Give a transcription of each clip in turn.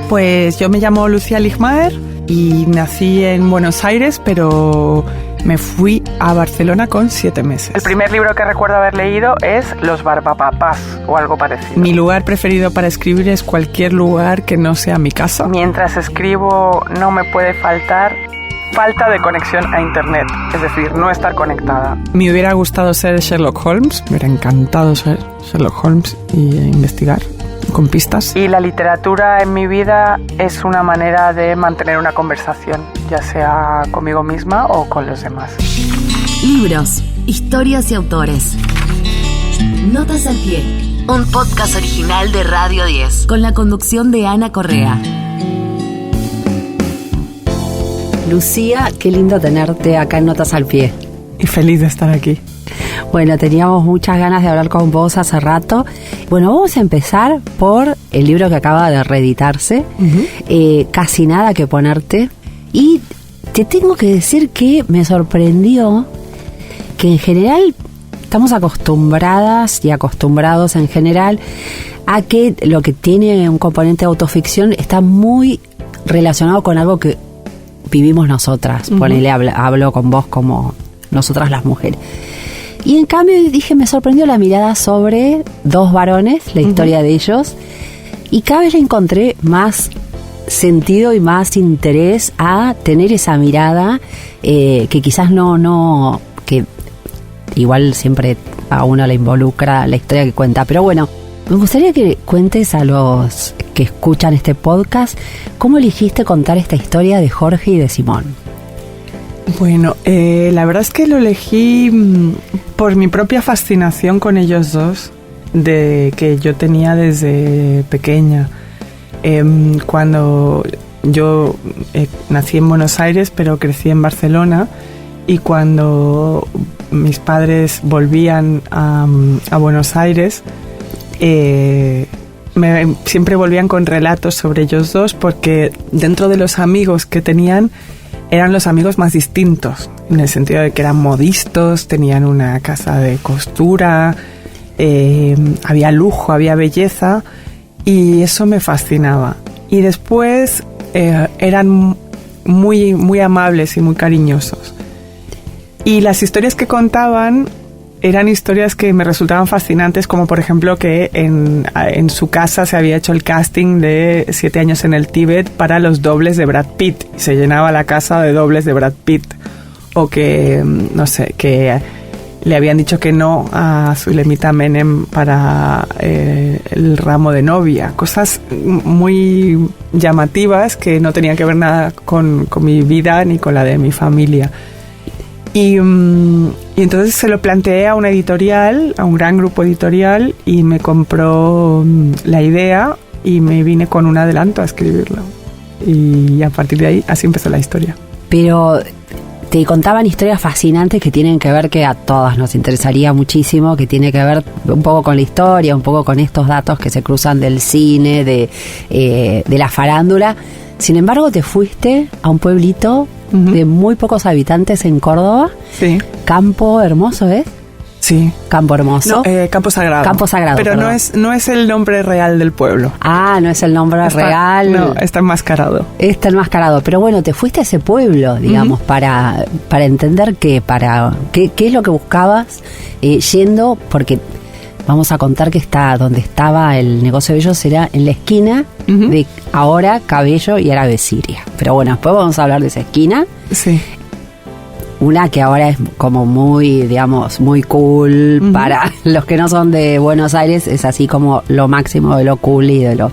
Pues yo me llamo Lucía Ligmaer y nací en Buenos Aires, pero me fui a Barcelona con 7 meses. El primer libro que recuerdo haber leído es Los Barbapapás o algo parecido. Mi lugar preferido para escribir es cualquier lugar que no sea mi casa. Mientras escribo no me puede faltar falta de conexión a internet, es decir, no estar conectada. Me hubiera gustado ser Sherlock Holmes, me hubiera encantado ser Sherlock Holmes y investigar con pistas. Y la literatura en mi vida es una manera de mantener una conversación, ya sea conmigo misma o con los demás. Libros, historias y autores. Notas al pie. Un podcast original de Radio 10 con la conducción de Ana Correa. Lucía, qué lindo tenerte acá en Notas al Pie. Y feliz de estar aquí. Bueno, teníamos muchas ganas de hablar con vos hace rato. Bueno, vamos a empezar por el libro que acaba de reeditarse, Casi nada que ponerte. Y te tengo que decir que me sorprendió que en general estamos acostumbradas y acostumbrados en general a que lo que tiene un componente de autoficción está muy relacionado con algo que vivimos nosotras. Ponele, hablo con vos como nosotras las mujeres. Y en cambio dije, me sorprendió la mirada sobre dos varones, la historia de ellos, y cada vez le encontré más sentido y más interés a tener esa mirada que quizás no, que igual siempre a uno le involucra la historia que cuenta. Pero bueno, me gustaría que cuentes a los que escuchan este podcast cómo elegiste contar esta historia de Jorge y de Simón. Bueno, la verdad es que lo elegí por mi propia fascinación con ellos dos, que yo tenía desde pequeña. Cuando yo nací en Buenos Aires, pero crecí en Barcelona, y cuando mis padres volvían a Buenos Aires, siempre volvían con relatos sobre ellos dos, porque dentro de los amigos que tenían, eran los amigos más distintos, en el sentido de que eran modistos, tenían una casa de costura, había lujo, había belleza, y eso me fascinaba. Y después eran muy, muy amables y muy cariñosos. Y las historias que contaban eran historias que me resultaban fascinantes, como por ejemplo que en su casa se había hecho el casting de 7 años en el Tíbet para los dobles de Brad Pitt, y se llenaba la casa de dobles de Brad Pitt. O que, no sé, que le habían dicho que no a Zulemita Menem para el ramo de novia. Cosas muy llamativas que no tenían que ver nada con mi vida ni con la de mi familia. Y entonces se lo planteé a una editorial, a un gran grupo editorial, y me compró la idea y me vine con un adelanto a escribirlo. Y a partir de ahí, así empezó la historia. Pero te contaban historias fascinantes que tienen que ver, que a todas nos interesaría muchísimo, que tiene que ver un poco con la historia, un poco con estos datos que se cruzan del cine, de la farándula. Sin embargo, te fuiste a un pueblito de muy pocos habitantes en Córdoba. Sí. Campo Hermoso, ¿eh? Sí. Campo Hermoso. No, Campo Sagrado. Campo Sagrado. Pero no es el nombre real del pueblo. Ah, no es el nombre real. No, está enmascarado. Está enmascarado. Pero bueno, te fuiste a ese pueblo, digamos, para entender qué es lo que buscabas yendo, porque vamos a contar que donde estaba el negocio de ellos era en la esquina de ahora Cabello y Árabe Siria. Pero bueno, después vamos a hablar de esa esquina. Sí. Una que ahora es como muy, digamos, muy cool para los que no son de Buenos Aires, es así como lo máximo de lo cool y de lo...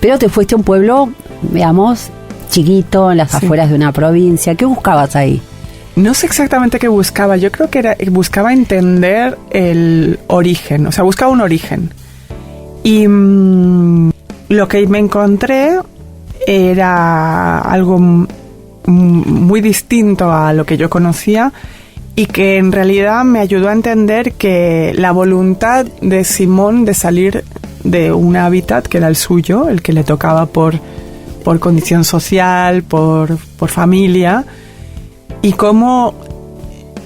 Pero te fuiste a un pueblo, digamos, chiquito, en las afueras de una provincia. ¿Qué buscabas ahí? No sé exactamente qué buscaba. Yo creo que buscaba entender el origen. O sea, buscaba un origen. Y lo que me encontré era algo muy distinto a lo que yo conocía, y que en realidad me ayudó a entender que la voluntad de Simón de salir de un hábitat que era el suyo, el que le tocaba por condición social, por familia, y cómo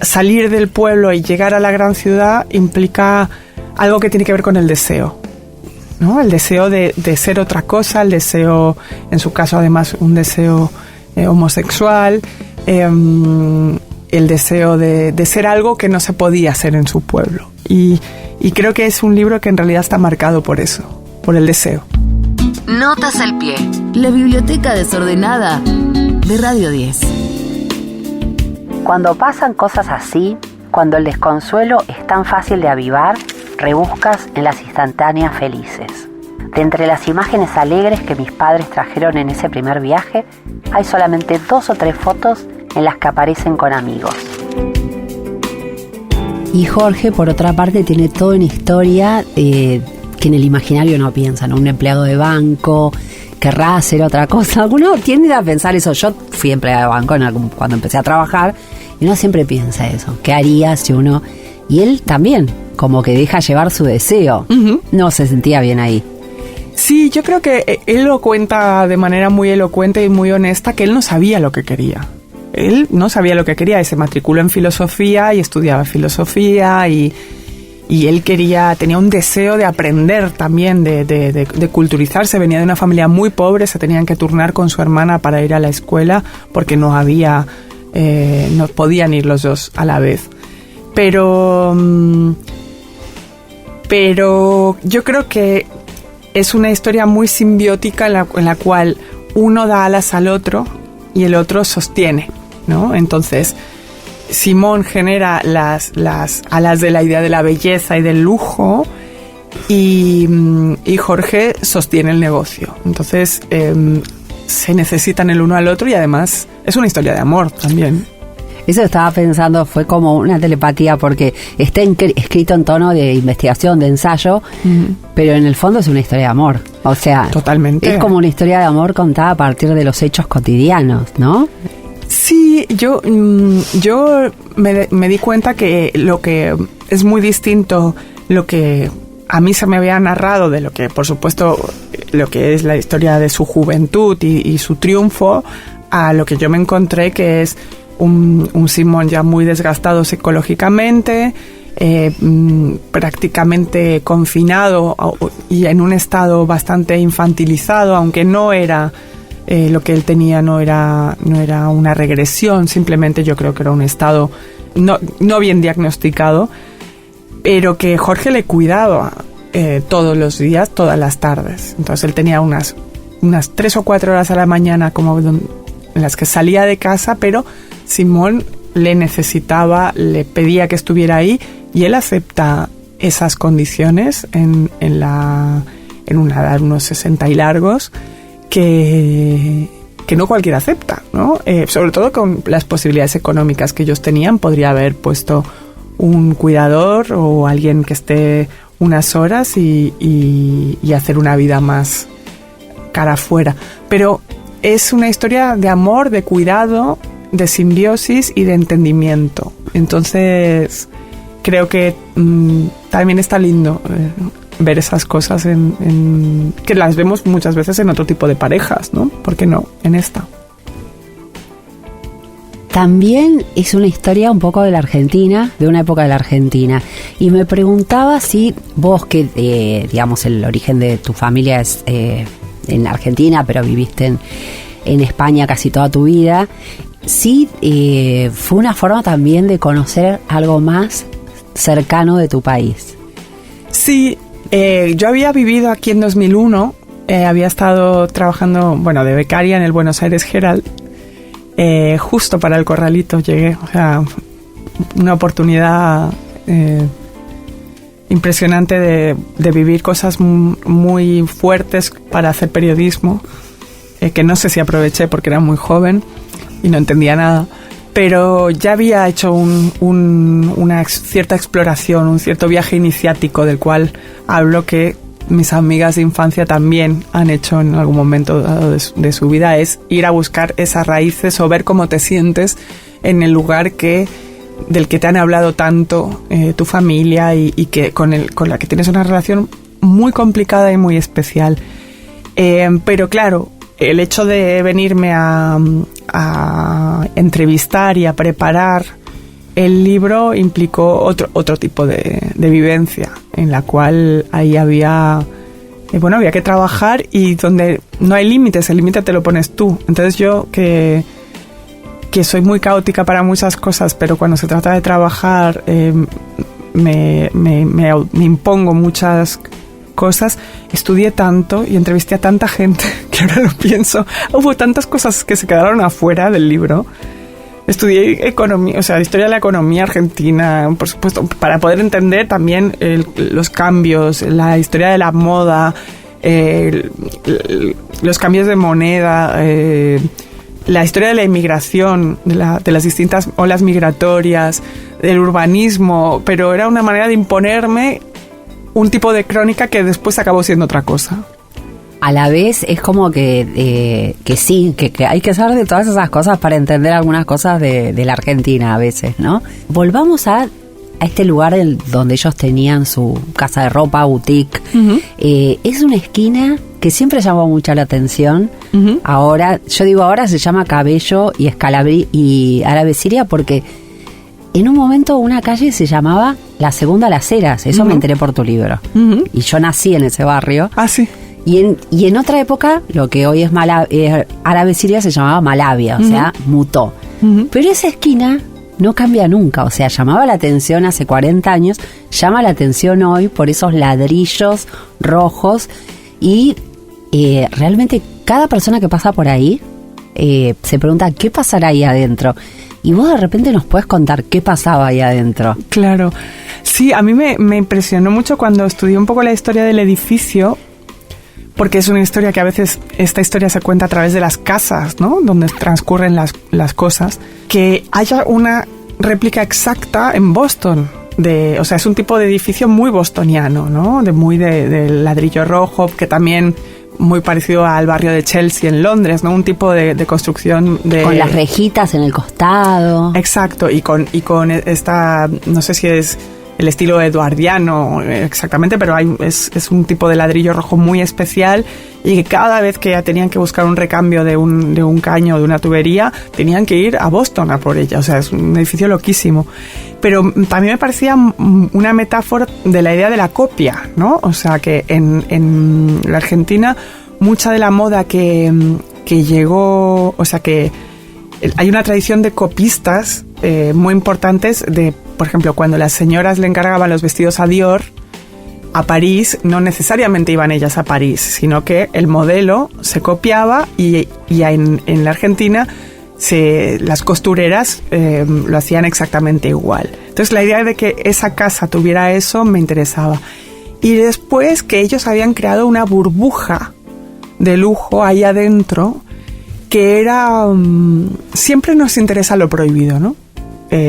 salir del pueblo y llegar a la gran ciudad implica algo que tiene que ver con el deseo. ¿no? El deseo de ser otra cosa, el deseo, en su caso además, un deseo homosexual, el deseo de ser algo que no se podía ser en su pueblo. Y creo que es un libro que en realidad está marcado por eso, por el deseo. Notas al pie. La biblioteca desordenada de Radio 10. Cuando pasan cosas así, cuando el desconsuelo es tan fácil de avivar, rebuscas en las instantáneas felices. De entre las imágenes alegres que mis padres trajeron en ese primer viaje, hay solamente 2 o 3 fotos en las que aparecen con amigos. Y Jorge, por otra parte, tiene toda una historia que en el imaginario no piensa, ¿no? Un empleado de banco, querrá hacer otra cosa. Uno tiende a pensar eso. Yo fui empleado de banco cuando empecé a trabajar y uno siempre piensa eso. ¿Qué haría si uno...? Y él también, como que deja llevar su deseo. Uh-huh. No se sentía bien ahí. Sí, yo creo que él lo cuenta de manera muy elocuente y muy honesta, que él no sabía lo que quería. Él no sabía lo que quería y se matriculó en filosofía y estudiaba filosofía y él tenía un deseo de aprender también, de culturizarse. Venía de una familia muy pobre, se tenían que turnar con su hermana para ir a la escuela porque no podían ir los dos a la vez. Pero yo creo que es una historia muy simbiótica en la cual uno da alas al otro y el otro sostiene, ¿no? Entonces, Simón genera las alas de la idea de la belleza y del lujo y Jorge sostiene el negocio. Entonces, se necesitan el uno al otro y además es una historia de amor también. Eso estaba pensando, fue como una telepatía porque está escrito en tono de investigación, de ensayo, pero en el fondo es una historia de amor. O sea, totalmente. Es como una historia de amor contada a partir de los hechos cotidianos, ¿no? Sí, yo me di cuenta que lo que es muy distinto, lo que a mí se me había narrado de lo que, por supuesto, lo que es la historia de su juventud y su triunfo, a lo que yo me encontré, que es un Simón ya muy desgastado psicológicamente, prácticamente confinado y en un estado bastante infantilizado, aunque no era lo que él tenía, no era una regresión, simplemente yo creo que era un estado no bien diagnosticado, pero que Jorge le cuidaba todos los días, todas las tardes. Entonces él tenía unas 3 o 4 horas a la mañana como en las que salía de casa, pero Simón le necesitaba, le pedía que estuviera ahí y él acepta esas condiciones en una edad, unos 60 y largos, que no cualquiera acepta, ¿no? Sobre todo con las posibilidades económicas que ellos tenían, podría haber puesto un cuidador o alguien que esté unas horas y hacer una vida más cara afuera. Pero es una historia de amor, de cuidado, de simbiosis y de entendimiento. Entonces, creo que también está lindo ver esas cosas que las vemos muchas veces en otro tipo de parejas, ¿no? ¿Por qué no? En esta. También es una historia un poco de la Argentina, de una época de la Argentina. Y me preguntaba si vos, que digamos el origen de tu familia es en Argentina, pero viviste en España casi toda tu vida, sí fue una forma también de conocer algo más cercano de tu país. Sí, yo había vivido aquí en 2001, había estado trabajando, de becaria en el Buenos Aires Herald, justo para el Corralito llegué, o sea, una oportunidad impresionante de vivir cosas muy fuertes para hacer periodismo, que no sé si aproveché porque era muy joven y no entendía nada, pero ya había hecho una cierta exploración, un cierto viaje iniciático del cual hablo, que mis amigas de infancia también han hecho en algún momento dado de su vida, es ir a buscar esas raíces o ver cómo te sientes en el lugar del que te han hablado tanto tu familia y que con la que tienes una relación muy complicada y muy especial. Pero claro, el hecho de venirme a entrevistar y a preparar el libro implicó otro tipo de vivencia, en la cual ahí había bueno, había que trabajar y donde no hay límites, el límite te lo pones tú. Entonces yo que soy muy caótica para muchas cosas, pero cuando se trata de trabajar me impongo muchas cosas, estudié tanto y entrevisté a tanta gente que ahora lo pienso. Hubo tantas cosas que se quedaron afuera del libro. Estudié economía, o sea, historia de la economía argentina, por supuesto, para poder entender también los cambios, la historia de la moda, los cambios de moneda, la historia de la inmigración, de las distintas olas migratorias, del urbanismo, pero era una manera de imponerme un tipo de crónica que después acabó siendo otra cosa. A la vez es como que sí, que hay que saber de todas esas cosas para entender algunas cosas de la Argentina a veces, ¿no? Volvamos a este lugar donde ellos tenían su casa de ropa, boutique. Uh-huh. Es una esquina que siempre llamó mucho la atención. Uh-huh. Ahora, yo digo ahora, se llama Cabello y Escalabrí y Árabe Siria porque en un momento una calle se llamaba La Segunda Las Heras. Eso me enteré por tu libro. Uh-huh. Y yo nací en ese barrio. Ah, sí. Y en otra época, lo que hoy es Árabe Siria se llamaba Malavia, o sea, mutó. Uh-huh. Pero esa esquina no cambia nunca, o sea, llamaba la atención hace 40 años, llama la atención hoy por esos ladrillos rojos y realmente cada persona que pasa por ahí se pregunta qué pasará ahí adentro. Y vos de repente nos puedes contar qué pasaba ahí adentro. Claro, sí, a mí me impresionó mucho cuando estudié un poco la historia del edificio, porque es una historia que a veces esta historia se cuenta a través de las casas, ¿no? Donde transcurren las cosas. Que haya una réplica exacta en Boston. O sea, es un tipo de edificio muy bostoniano, ¿no? De ladrillo rojo, que también muy parecido al barrio de Chelsea en Londres, ¿no? Un tipo de construcción de... Con las rejitas en el costado. Exacto, y con esta, no sé si es el estilo eduardiano exactamente, pero es un tipo de ladrillo rojo muy especial y que cada vez que tenían que buscar un recambio de un caño, de una tubería, tenían que ir a Boston a por ella. O sea, es un edificio loquísimo. Pero también me parecía una metáfora de la idea de la copia, ¿no? O sea, que en la Argentina mucha de la moda que llegó, o sea, que hay una tradición de copistas muy importantes de, por ejemplo, cuando las señoras le encargaban los vestidos a Dior a París, no necesariamente iban ellas a París, sino que el modelo se copiaba y en la Argentina las costureras lo hacían exactamente igual. Entonces la idea de que esa casa tuviera eso me interesaba. Y después que ellos habían creado una burbuja de lujo ahí adentro, que era... siempre nos interesa lo prohibido, ¿no?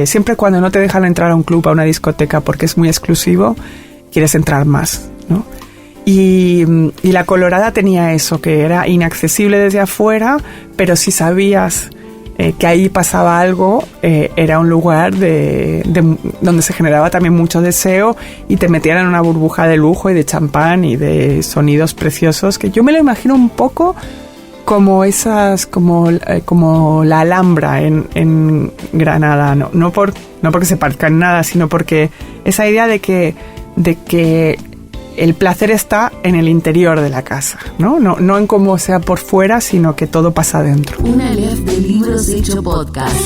Siempre cuando no te dejan entrar a un club, a una discoteca, porque es muy exclusivo, quieres entrar más, ¿no? Y la Colorada tenía eso, que era inaccesible desde afuera, pero si sabías que ahí pasaba algo, era un lugar donde se generaba también mucho deseo y te metían en una burbuja de lujo y de champán y de sonidos preciosos, que yo me lo imagino un poco como como la Alhambra en Granada, no porque se parezca en nada, sino porque esa idea de que el placer está en el interior de la casa, no en cómo sea por fuera, sino que todo pasa dentro. Una Aleph de Libros Hecho Podcast.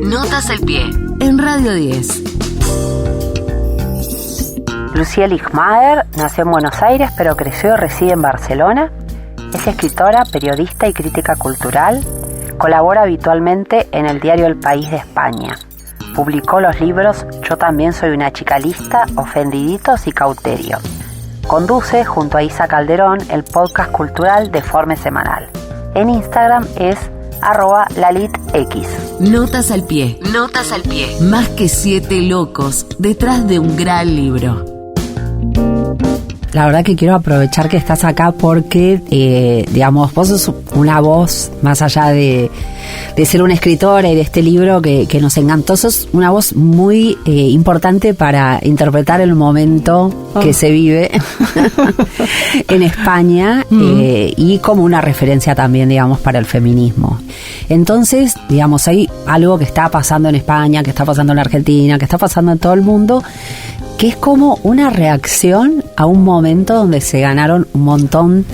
Notas al pie en Radio 10. Lucía Ligmaer nació en Buenos Aires, pero creció y reside en Barcelona. Es escritora, periodista y crítica cultural. Colabora habitualmente en el diario El País de España. Publicó los libros Yo también soy una chica lista, Ofendiditos y Cauterio. Conduce junto a Isa Calderón el podcast cultural Deforme Semanal. En Instagram es @lalitx. Notas al pie. Notas al pie. Más que 7 locos detrás de un gran libro. La verdad que quiero aprovechar que estás acá porque, digamos, vos sos una voz, más allá de ser una escritora y de este libro que nos encantó, sos una voz muy importante para interpretar el momento que se vive en España y como una referencia también, digamos, para el feminismo. Entonces, digamos, hay algo que está pasando en España, que está pasando en Argentina, que está pasando en todo el mundo, que es como una reacción a un momento donde se ganaron un montón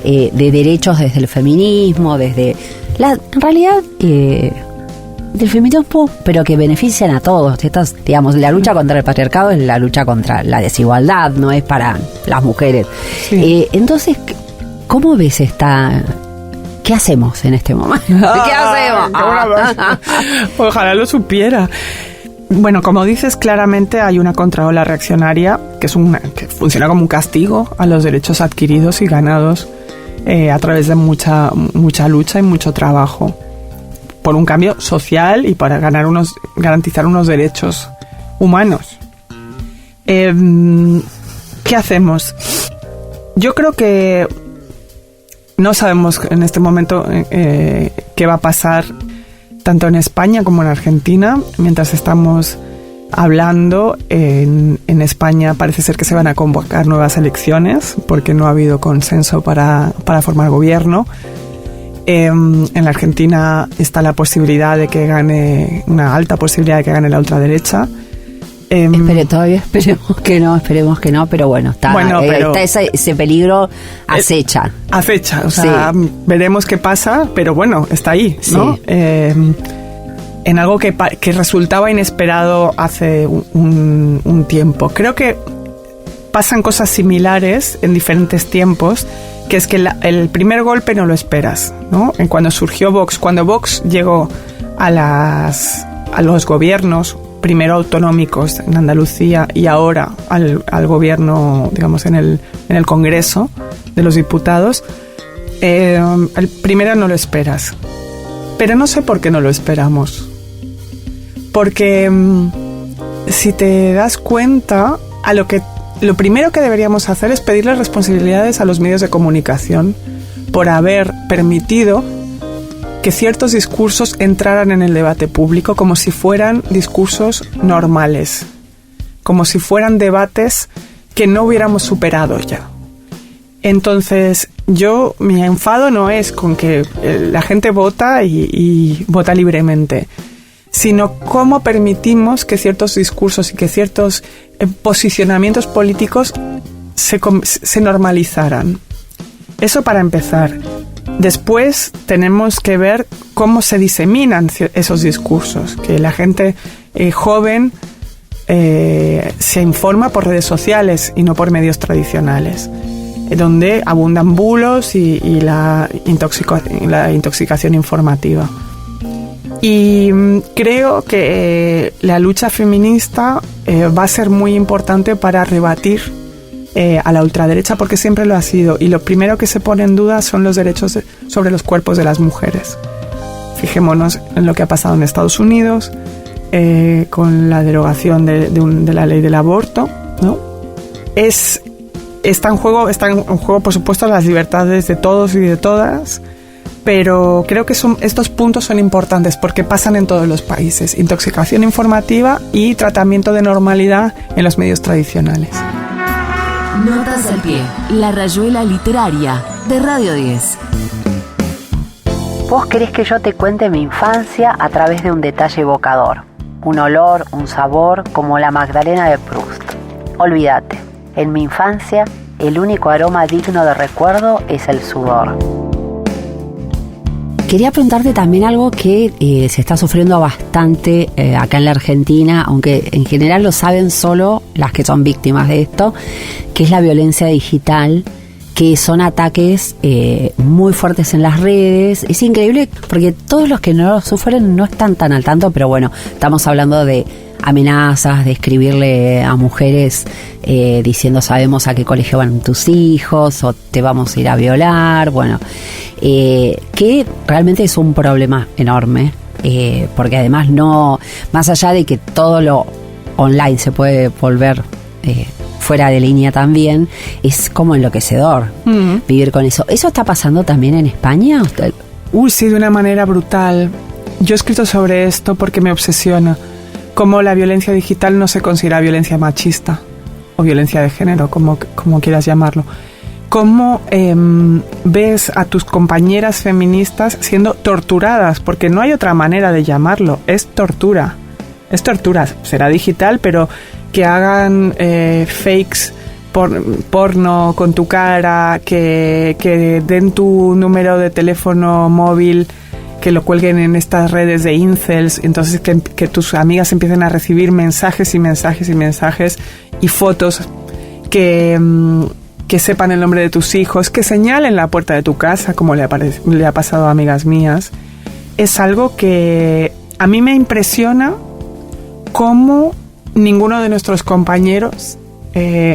de derechos desde el feminismo, desde en realidad del feminismo, pero que benefician a todos. Estas, digamos, la lucha contra el patriarcado es la lucha contra la desigualdad, no es para las mujeres. Sí. Entonces, ¿cómo ves qué hacemos en este momento? ¿Qué hacemos? Ojalá lo supiera. Bueno, como dices, claramente hay una contraola reaccionaria que funciona como un castigo a los derechos adquiridos y ganados a través de mucha lucha y mucho trabajo por un cambio social y para garantizar unos derechos humanos. ¿Qué hacemos? Yo creo que no sabemos en este momento qué va a pasar tanto en España como en Argentina. Mientras estamos hablando, en España parece ser que se van a convocar nuevas elecciones porque no ha habido consenso para formar gobierno. En la Argentina está la posibilidad de que gane, una alta posibilidad de que gane la ultraderecha. Todavía esperemos que no, pero bueno, está ese peligro acecha. O sea, sí. Veremos qué pasa, pero bueno, está ahí, ¿no? Sí. En algo que resultaba inesperado hace un tiempo. Creo que pasan cosas similares en diferentes tiempos, que es que el primer golpe no lo esperas, ¿no? Cuando surgió Vox, cuando Vox llegó a los gobiernos, primero autonómicos en Andalucía y ahora al gobierno, digamos, en el Congreso de los Diputados, el primero no lo esperas. Pero no sé por qué no lo esperamos. Porque si te das cuenta, lo primero que deberíamos hacer es pedirle responsabilidades a los medios de comunicación por haber permitido que ciertos discursos entraran en el debate público como si fueran discursos normales, como si fueran debates que no hubiéramos superado ya. Entonces, mi enfado no es con que la gente vota y vota libremente, sino cómo permitimos que ciertos discursos y que ciertos posicionamientos políticos se normalizaran. Eso para empezar. Después tenemos que ver cómo se diseminan esos discursos, que la gente joven se informa por redes sociales y no por medios tradicionales, donde abundan bulos y la intoxicación informativa. Y creo que la lucha feminista va a ser muy importante para rebatir a la ultraderecha, porque siempre lo ha sido, y lo primero que se pone en duda son los derechos sobre los cuerpos de las mujeres. Fijémonos en lo que ha pasado en Estados Unidos con la derogación de la ley del aborto, ¿no? Están en juego, por supuesto, las libertades de todos y de todas, pero creo que estos puntos son importantes porque pasan en todos los países: intoxicación informativa y tratamiento de normalidad en los medios tradicionales. Notas al pie, la rayuela literaria de Radio 10. Vos querés que yo te cuente mi infancia a través de un detalle evocador, un olor, un sabor, como la Magdalena de Proust. Olvídate, en mi infancia el único aroma digno de recuerdo es el sudor. Quería preguntarte también algo que se está sufriendo bastante acá en la Argentina, aunque en general lo saben solo las que son víctimas de esto, que es la violencia digital, que son ataques muy fuertes en las redes. Es increíble porque todos los que no lo sufren no están tan al tanto, pero bueno, estamos hablando de amenazas, de escribirle a mujeres diciendo sabemos a qué colegio van tus hijos o te vamos a ir a violar, bueno, que realmente es un problema enorme, porque además no, más allá de que todo lo online se puede volver fuera de línea también, es como enloquecedor vivir con eso. ¿Eso está pasando también en España? Sí, de una manera brutal. Yo he escrito sobre esto porque me obsesiona. Cómo la violencia digital no se considera violencia machista o violencia de género, como quieras llamarlo. Cómo ves a tus compañeras feministas siendo torturadas, porque no hay otra manera de llamarlo, es tortura. Es tortura, será digital, pero que hagan fakes porno con tu cara, que den tu número de teléfono móvil, que lo cuelguen en estas redes de incels, entonces que tus amigas empiecen a recibir mensajes y mensajes y mensajes y fotos, que sepan el nombre de tus hijos, que señalen la puerta de tu casa, como le ha pasado a amigas mías. Es algo que a mí me impresiona cómo ninguno de nuestros compañeros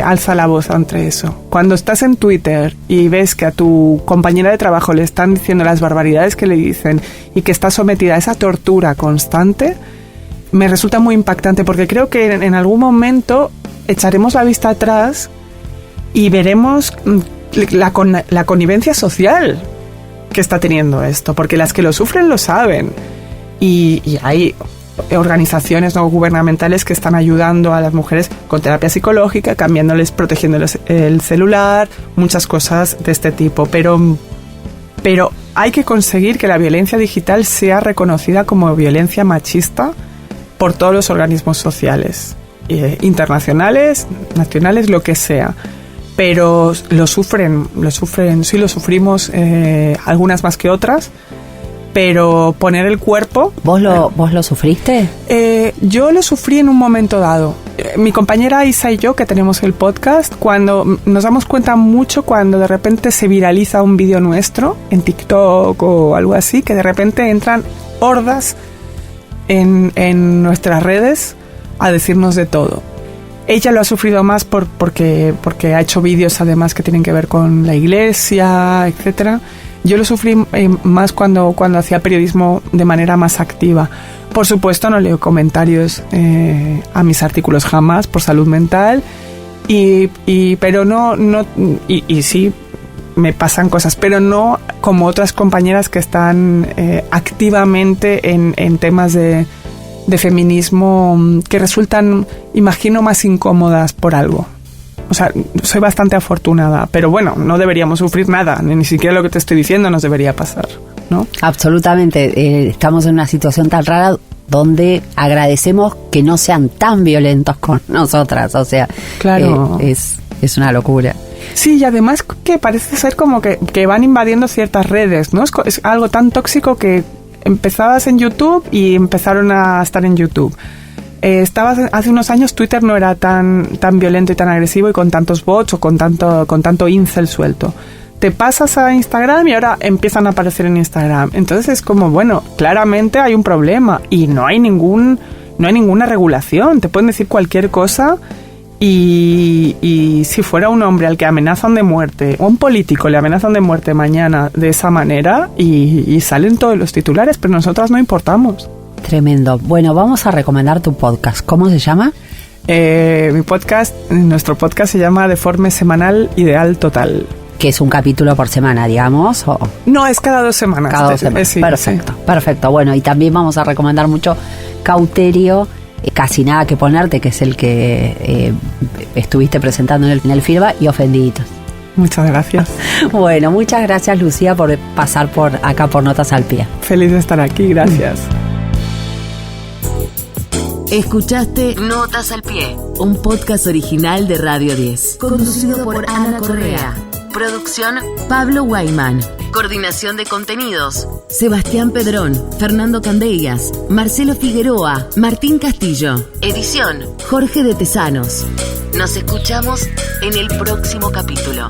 alza la voz ante eso. Cuando estás en Twitter y ves que a tu compañera de trabajo le están diciendo las barbaridades que le dicen y que está sometida a esa tortura constante, me resulta muy impactante, porque creo que en algún momento echaremos la vista atrás y veremos la connivencia social que está teniendo esto, porque las que lo sufren lo saben, y hay organizaciones no gubernamentales que están ayudando a las mujeres con terapia psicológica, cambiándoles, protegiéndoles el celular, muchas cosas de este tipo, pero hay que conseguir que la violencia digital sea reconocida como violencia machista por todos los organismos sociales, internacionales, nacionales, lo que sea. Pero lo sufren, sí lo sufrimos, algunas más que otras, pero poner el cuerpo... ¿Vos lo sufriste? Yo lo sufrí en un momento dado. Mi compañera Isa y yo, que tenemos el podcast, cuando nos damos cuenta mucho cuando de repente se viraliza un vídeo nuestro en TikTok o algo así, que de repente entran hordas en nuestras redes a decirnos de todo. Ella lo ha sufrido más porque ha hecho vídeos además que tienen que ver con la iglesia, etcétera. Yo lo sufrí más cuando hacía periodismo de manera más activa. Por supuesto, no leo comentarios a mis artículos jamás por salud mental, pero sí me pasan cosas, pero no como otras compañeras que están activamente en temas de feminismo que resultan, imagino, más incómodas por algo. O sea, soy bastante afortunada, pero bueno, no deberíamos sufrir nada, ni siquiera lo que te estoy diciendo nos debería pasar, ¿no? Absolutamente. Estamos en una situación tan rara donde agradecemos que no sean tan violentos con nosotras, o sea, claro. Es una locura. Sí, y además que parece ser como que van invadiendo ciertas redes, ¿no? Es algo tan tóxico que empezabas en YouTube y empezaron a estar en YouTube. Hace unos años Twitter no era tan violento y tan agresivo y con tantos bots o con tanto incel suelto. Te pasas a Instagram y ahora empiezan a aparecer en Instagram. Entonces es como, bueno, claramente hay un problema y no hay ninguna regulación. Te pueden decir cualquier cosa y si fuera un hombre al que amenazan de muerte o un político le amenazan de muerte mañana de esa manera y salen todos los titulares, pero nosotras no importamos. Tremendo. Bueno, vamos a recomendar tu podcast. ¿Cómo se llama? Nuestro podcast se llama Deforme Semanal Ideal Total. Que es un capítulo por semana, digamos. ¿O? No, es cada 2 semanas. Cada 2 semanas. Sí, perfecto, sí. Perfecto. Bueno, y también vamos a recomendar mucho Cauterio, Casi Nada que Ponerte, que es el que estuviste presentando en el FIRBA, y Ofendiditos. Muchas gracias. Bueno, muchas gracias, Lucía, por pasar por acá por Notas al Pie. Feliz de estar aquí, gracias. Escuchaste Notas al Pie, un podcast original de Radio 10, conducido por Ana Correa. Producción Pablo Guayman. Coordinación de contenidos Sebastián Pedrón, Fernando Candellas, Marcelo Figueroa, Martín Castillo. Edición Jorge de Tesanos. Nos escuchamos en el próximo capítulo.